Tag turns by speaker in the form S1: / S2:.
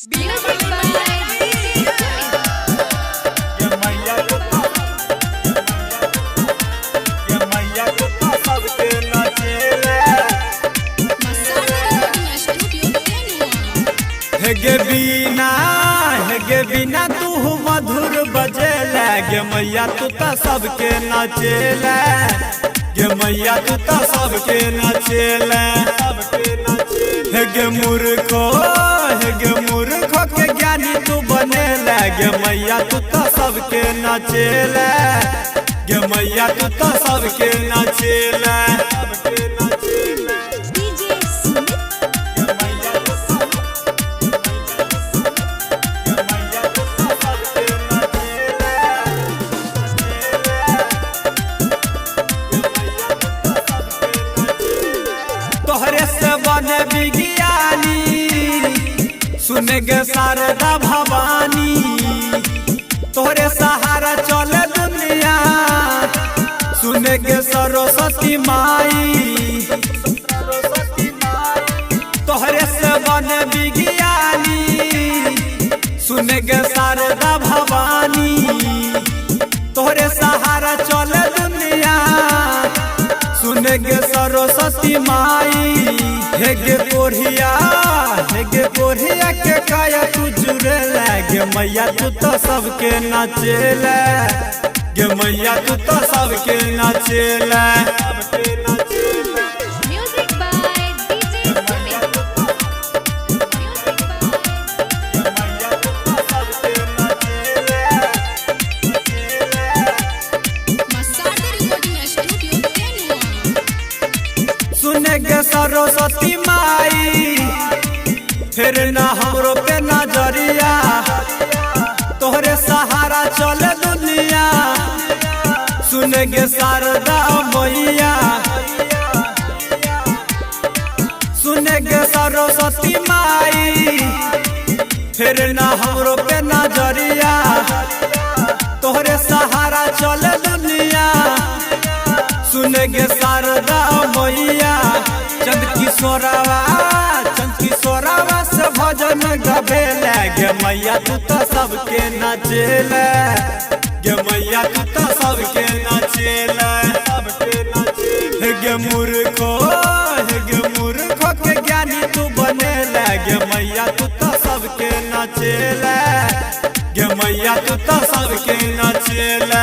S1: हेगे बिना तू मधुर बजेला गे मैया तू तो सबके नचेला गे मैया तू तो सबके नचेला हेगे मूर्खो के ज्ञानी तू बनेला गे मैया तू तो सबके नचेला गे मैया तू तो सबके नचेला। तोहरे से बने विज्ञानी सुने गे शारदा भवानी तोहरे सहारा चले दुनिया सुने गे सरस्वती माई तोहरे से बने विज्ञानी सुने गे शारदा भवानी तोहरे सहारा चले दुनिया सुने गे सरस्वती माई हेगे कोढ़िया के काया तू जुड़ेला गे मैया तू तो सबके नचेला गे मैया तू तो सबके नचेला। सुने गे सरस्वती माई फिर ना हमरो पे नजरिया तोहरे सहारा चले दुनिया सुने गे शारदा मैया सुने गे सरस्वती माई फिर ना हमरो पे नजरिया तोहरे सहारा चले दुनिया सुने गे शारदा मैया चंद किशोरावा से भजन गवेला गे मैया तू तो सबके नचेला गे मैया तू तो सबके नचेला। गे मूर्खो के ज्ञानी तू बनेला गे मैया तू तो सबके नचेला गे मैया तू तो सबके नचेला।